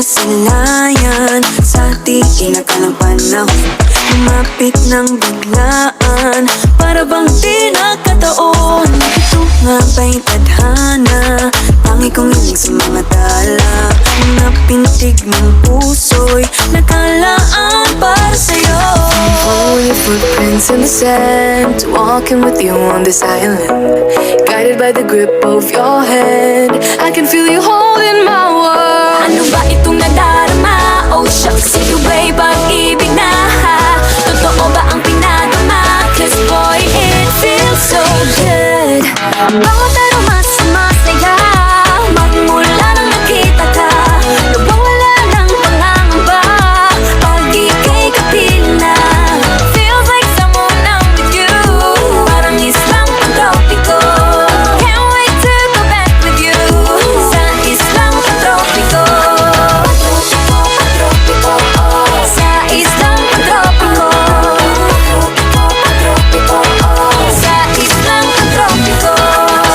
sinasilayan sa di inakalang panahon. Lumapit ng biglaan, para bang di nagkataon. Ito nga ba'y tadhana, tangi kong hiling sa mga dala. Mga pintig ng puso'y nakalaan para sa'yo. Follow your footprints in the sand, walking with you on this island, guided by the grip of your hand. I can feel you holding my world. Ano ba itong nadarama? Oh shucks, ito ba'y pag-ibig na? Totoo ba ang pinadama? Cause boy, it feels so good. Bawat aroma sumasaya, magmula nang nakita ka. Nawawala ng pangangamba, pag ika'y kapiling na. Feels like someone I'm with you, parang islang pantropiko. Can't wait to go back with you, sa islang pantropiko. Sa islang pantropiko. Sa islang pantropiko.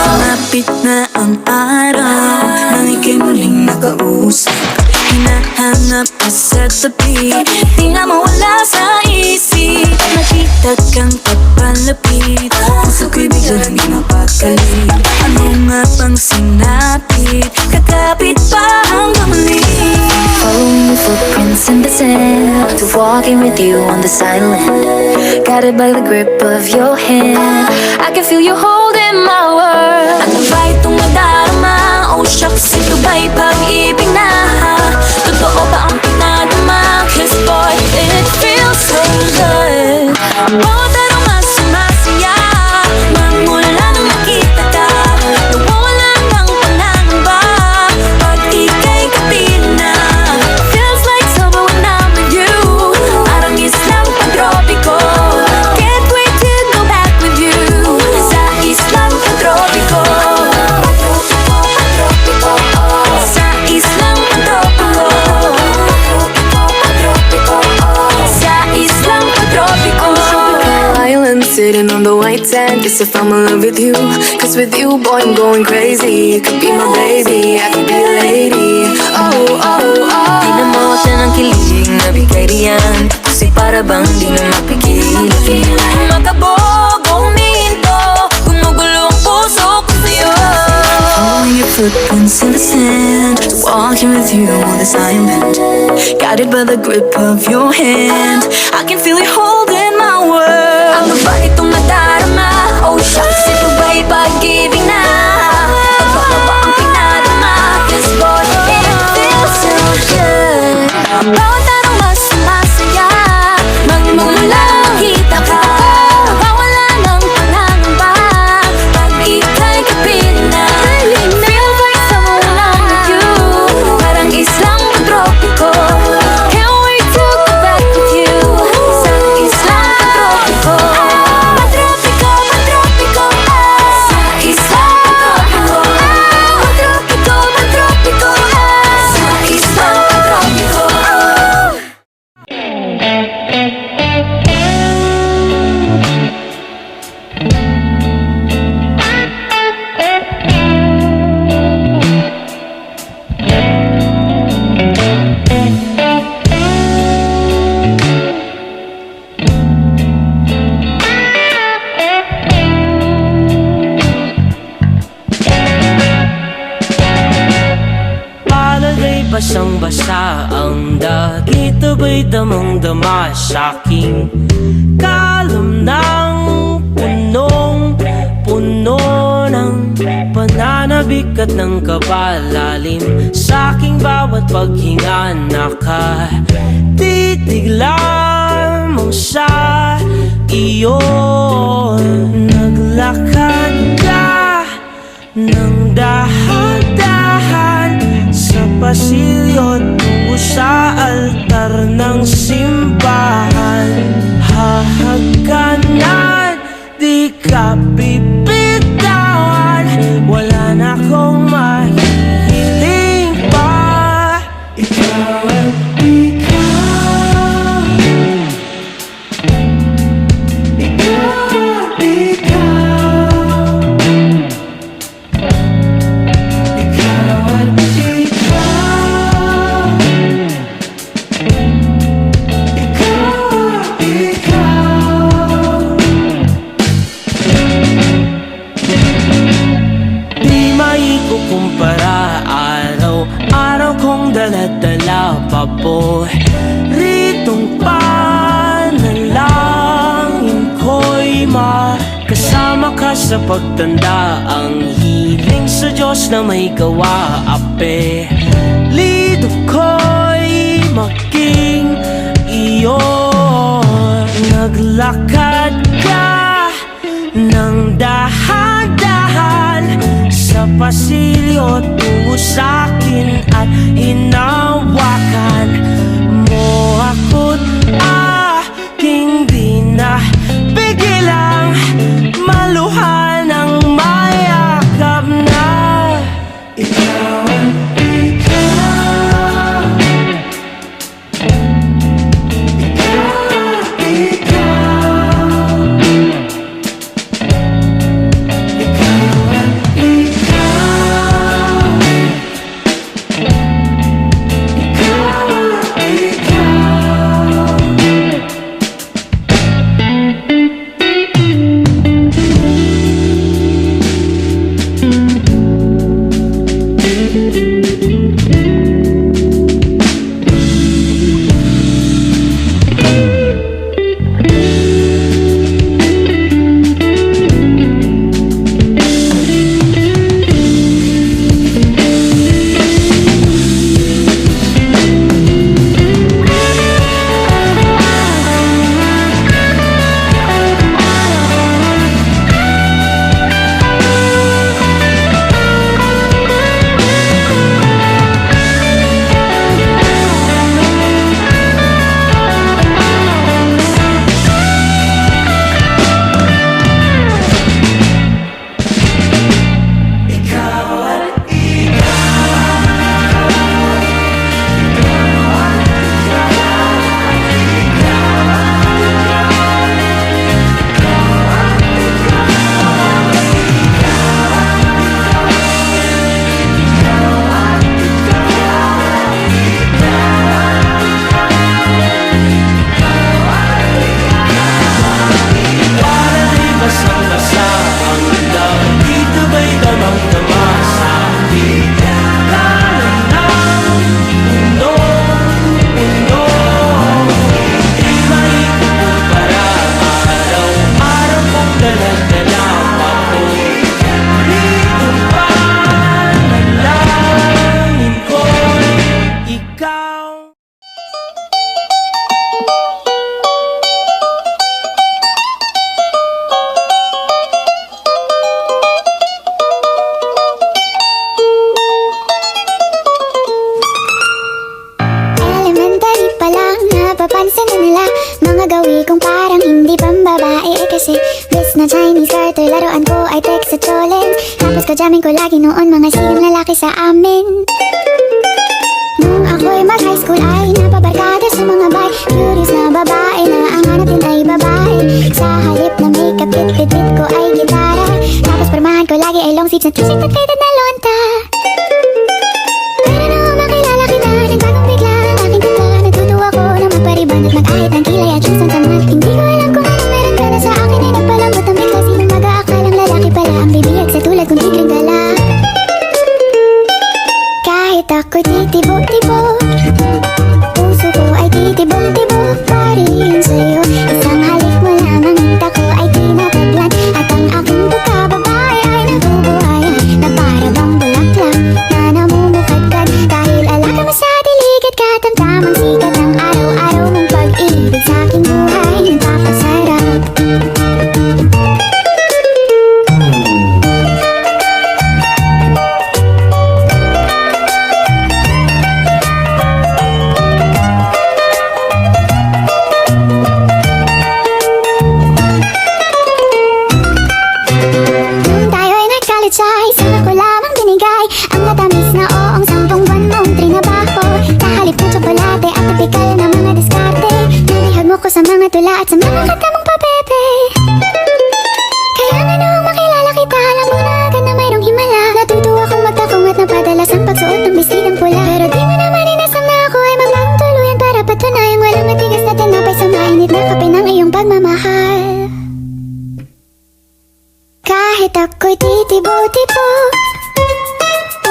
Sumapit na ang araw, nang ika'y muling nakausap. Hinahanap ka sa tabi, di nga mawala sa isip. Nakita kang papalapit, puso ko'y biglang di mapakali. Ano nga bang sinapit, kakapit pa hanggang muli. Following your footprints in the sand, to walking with you on this island, guided by the grip of your hand. I can feel you holding my world. Ano ba itong nadarama? Oh shucks, ito ba'y pag-ibig na? Totoo ba ang pinadama? Cause boy, it feels so good. Bawat aroma sumasaya, magmula nang nakita ka. Nawawala ng pangangamba, pag ika'y kapiling na. Feels like summer when I'm with you, parang islang pantropiko. Can't wait to go back with you, sa islang pantropiko. Sa islang pantropiko. Sa islang pantropiko. Island sitting on the white sand, guess if I'm in love with you, cause with you boy I'm going crazy. You could be my baby, I could be a lady. Oh, oh, oh. Di na mawag siya ng kilig na bigay riyan, kasi para bang di na mapigil. Makabog o huminto, gumugulo ang puso ko sa'yo. Following your footprints in the sand, walking with you on this island, guided by the grip of your hand. I can feel you holding my world. Ano ba itong nadarama? Oh shucks, ito ba'y pag-ibig na? Totoo ba ang pinadama? Cause boy, it feels so good. Bawat aroma sumasaya, magmula nang kita ka. Nawawala ng pangangamba, pag ika'y kapiling na. Feels like someone I'm with you, parang islang pantropiko. Can't wait to go back with you, sa islang pantropiko. Pantropiko, pantropiko, sa islang pantropiko. Pantropiko, pantropiko, sa islang pantropiko. Palagay basang-basa ang dagito ba'y damang-dama sa'king kalam ng punong-puno ng pananabik at ng kabalalim. Sa'king bawat paghinga nakatitig lamang sa iyo. Naglakad ka ng dahan-dahan sa pasilyo tungo sa altar ng simbahan. Hahagkanan, di ka bibitawan, wala na akong mahihiling pa. Ikaw at ikaw, ikaw at ikaw, ikaw at ikaw. paboritong panalangin ko'y makasama ka sa pagtanda. Ang hiling sa Diyos na may gawa, apelido ko'y maging iyo. Naglakad ka ng dahan-dahan sa pasilyo tungo sa'kin at hinawakan mo ako't aking binapigilang maluhan ng mayakap na ikaw ang ikaw. Napapansin na nila mga gawi kong parang hindi pambabae. Kasi bis na Chinese garter, laruan ko ay Texas Cholin. Tapos jamming ko lagi noon mga sigang lalaki sa amin. Nung ako'y mag-high school ay napabarkada sa mga bay. Curious na babae na ang hanap din ay babae. Sa halip na makeup kit, bit ko ay gitara. Tapos pormahan ko lagi ay long sleeves na t-shirt at faded na lonta. Pero nung makilala kita, nagbagong bigla ang aking ganda. Natutuwa ko na magpariban at mag-ahit ng kilay at shoes ang tama. Hindi ko alam kung anong meron ka na sa akin ay nagpalambot ang bigla. Sinong mag-aakalang lalaki pala ang bibiyag sa tulad kong tigring gala. Kahit ako'y titibo-tibo, puso ko ay titibong-tibok pa rin sa'yo. Isang halik mo lamang hita ko ay tinataglan. At ang aking pagkababae ay nabubuhayan na para bang bulaklak na namumukadkad. Dahil alaga mo sa dilig at katamtamang sikat ng araw-araw mong pag-ibig sa aking buhay nagpapasarap. Isang ako lamang binigay ang matamis na oong 10 buwan mong trinabaho. Sa halip ng tsokolate at tipikal na mga diskarte, nalihag mo ko sa mga tula at sa mga kanta mong papepe. Kaya nga noong makilala kita, alam mo na agad na mayroong himala. Natutuwa kong magtakong at napadalas ang pagsuot ng bestidang pula. Pero di mo naman inasam na ako ay magbagong tuluyan para patunayang walang matigas na tinapay sa mainit na kape ng iyong pagmamahal. Kahit ako'y titibo-tibo,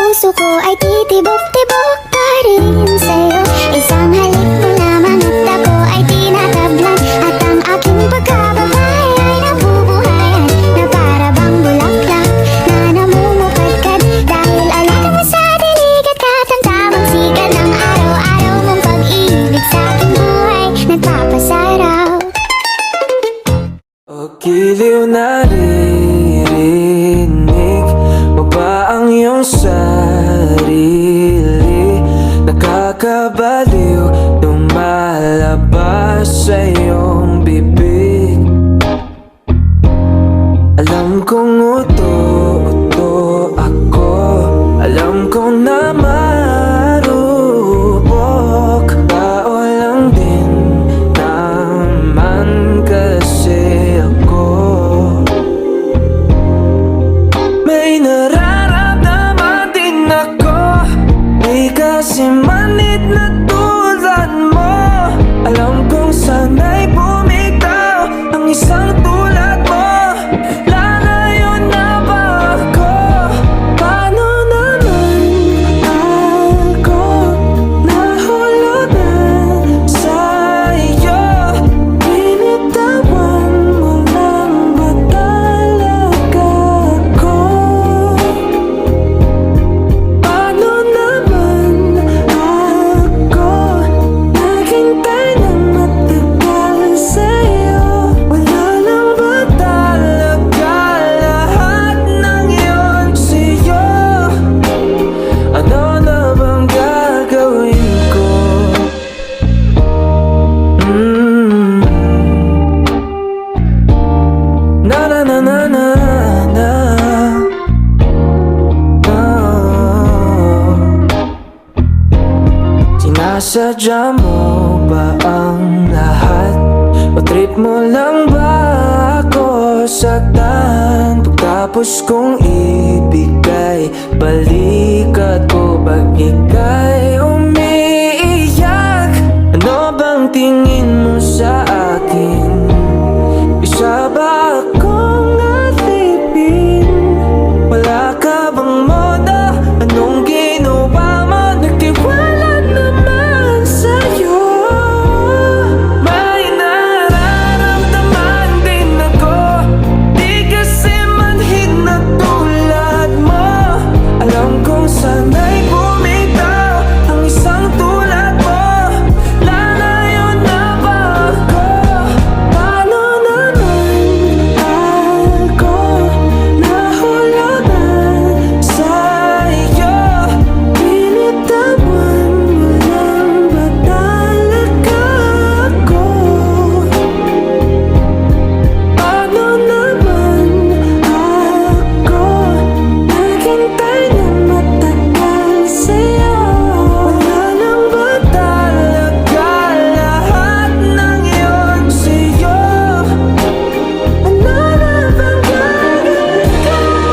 puso ko ay titibok-tibok pa rin sa'yo. Isang halik mo lamang at ako ay tinatablan, at ang aking pagkababae ay nabubuhayan, na para bang bulaklak na namumukadkad. Dahil alaga mo sa dilig at katamtamang sikat ng araw-araw mong pag-ibig sa aking buhay nagpapasaraw. O giliw naririnig mo ba ang iyong sarili? Nakakabaliw lumalabas sa iyong bibig. Alam kong uto-uto ako, alam kong na marupok. Tao lang din naman kasi ako. May nararamdaman din ako, may kasimanit na tulad mo. Alam kong sana'y bumitaw ang isang tulad mo. Lalayo na ba ako? Paano naman ako nahulugan sa iyo? Binitawan mo lang ba talaga ako? Paano naman ako naghintay ng matagal sa'yo? Wala lang ba talaga lahat ng iyon sa'yo? Ano na bang gagawin ko? Na na na na na na. Sinasadya mo ba ang lahat? O trip mo lang ba ako saktan? Pagkapos kong ibigay, balikat ko pag ika'y umiiyak. Ano bang tingin mo sa akin? Isa ba akong alipin? Wala ka bang moda? Anong ginawa mo? Nagtiwala naman sa'yo. May nararamdaman din ako, di kasi manhid na tulad mo. Alam kong sana'y bumitaw ang isang tulad mo. Lalayo na ba ako? Paano naman ako nahulugan sa iyo? Binitawan mo lang ba talaga ako? Paano naman ako naghintay ng matagal sa'yo? Wala lang ba talaga lahat ng iyon sa'yo? Ano na bang gagawin ko?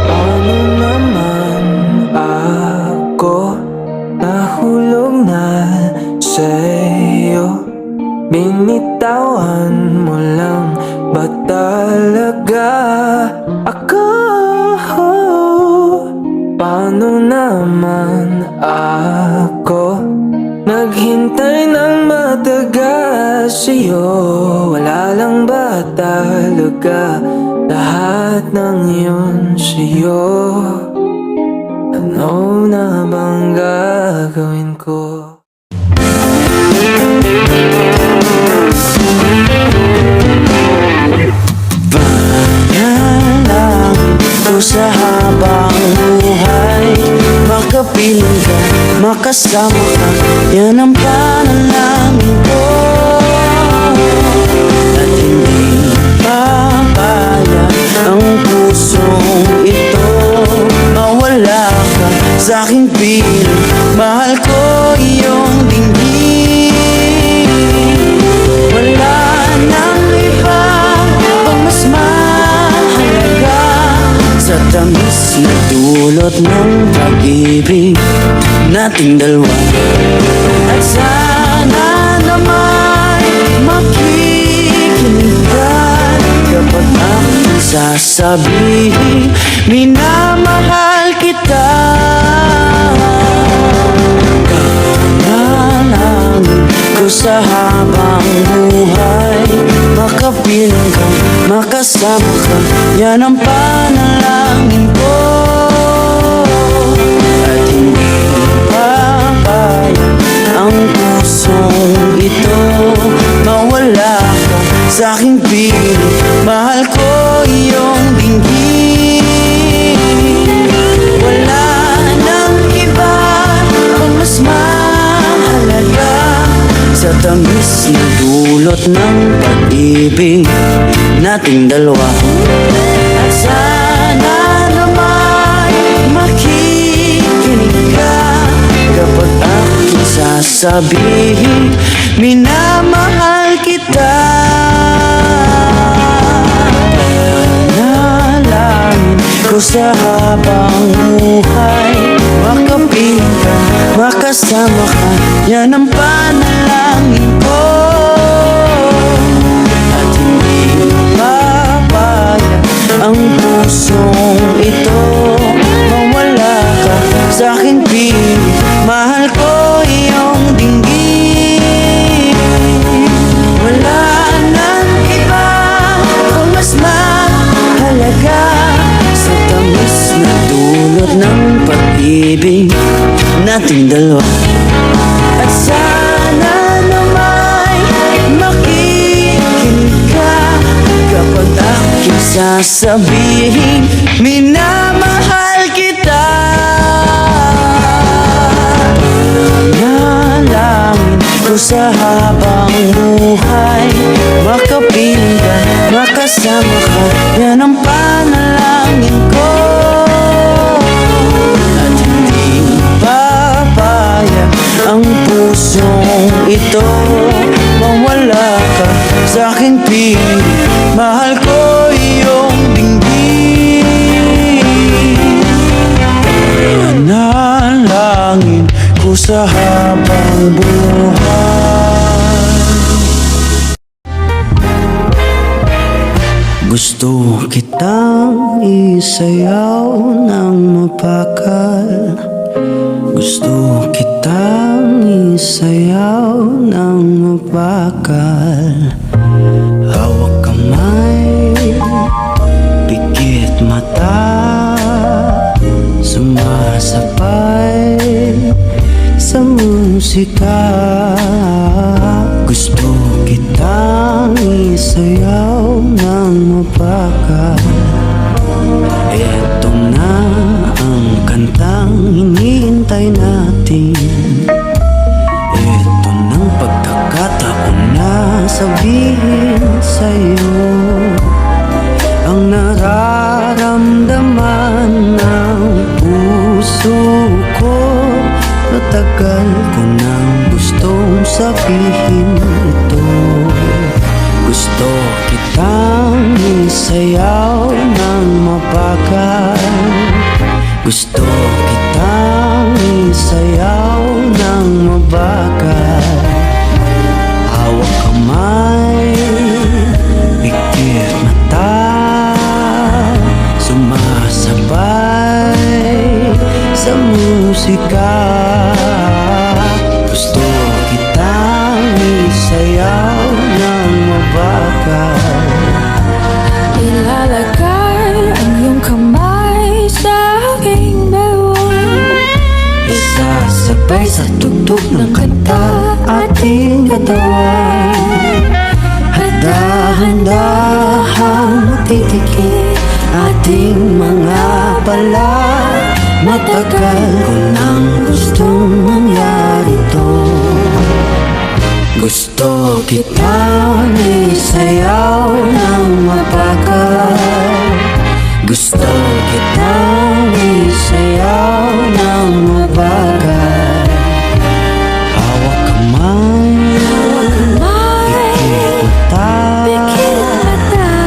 Paano naman ako nahulog na sa'yo? Binitawan mo lang ba talaga ako? Paano naman ako naghintay ng matagal sa'yo? Wala lang ba talaga lahat ng iyon sa'yo? Ano na bang gagawin ko? Panalangin ko sa habang buhay, makapiling ka, makasama ka, yan ang panalangin ko. At hindi papayag ang pusong ito mawala dulot ng pag-ibig nating dalawa. At sana naman makikinig ka kapag aking sasabihin minamahal kita. Kapanalangin ko sa habang buhay, makapiling ka, makasama ka, yan ang panalangin ko. At hindi papayag ang pusong ito mawala ka sa aking piling. Mahal ko iyong dinggin. Wala nang iba ang mas mahalaga sa tamis na dulot ng pag-ibig nating dalawa. At sana naman makikinig ka kapag aking sasabihin minamahal kita. Panalangin ko sa habang buhay, makapiling ka, makasama ka, yan ang panalangin ko. At hindi papayag ang pusong ito mawala ka sa aking piling. Mahal ko iyong dinggin. Wala nang iba kung mas mahalaga sa tamis na dulot ng pag-ibig nating dalawa. At sana naman makikinig ka kapag aking sasabihin minamahal kita. Panalangin ko sa habang buhay, makapiling ka, makasama ka, yan ang panalangin ko. At hindi papayag ang pusong ito mawala ka sa aking piling. Mahal ko iyong dinggin. Panalangin ko sa habang buhay. Gusto kitang isayaw ng mapakal. Gusto kitang isayaw ng mapakal. Hawak kamay, pikit mata, sumasabay sa musika. Gusto kitang isayaw ng mapakal. Eto na ang kantang hinihintay natin. Eto ng pagkakataon na sabihin sa'yo ang nararamdaman ng puso ko. Matagal ko nang gustong sabihin ito. Gusto kitang isayaw ng mapakal. Gusto kitang isayaw ng mabagal. Hawak kamay, pikit mata, sumasabay sa musika. Gusto kitang isayaw ng mabagal. Ilalagay ang iyong kamay sa aking bewang. Isasabay sa tugtog ng kanta ating katawan. Handa-handahang matitikit ating mga pala. Matagal ko nang gustong mangyari to. Gusto kitang isayaw ng mabagal. Gusto kitang isayaw ng mabagal. Hawak kamay, pikit mata,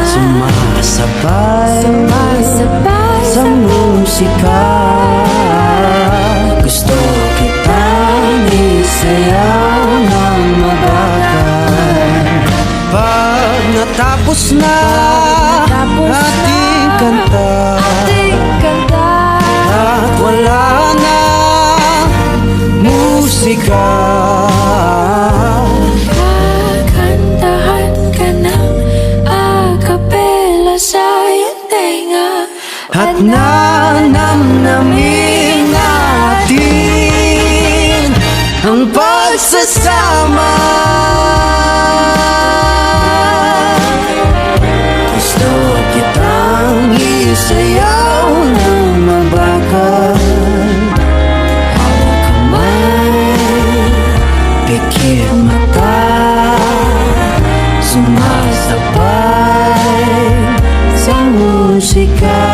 sumasabay sa musika. Tapos na ating kanta at wala na musika. Kakantahan ka ng a-capella sa iyong tenga. At nanamnamin natin ang pagsasama. Gusto kitang isayaw ng mabagal. Hawak kamay, pikit mata, sumasabay sa musika.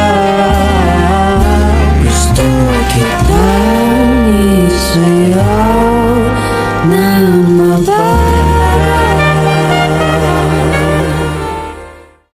Gusto kitang isayaw ng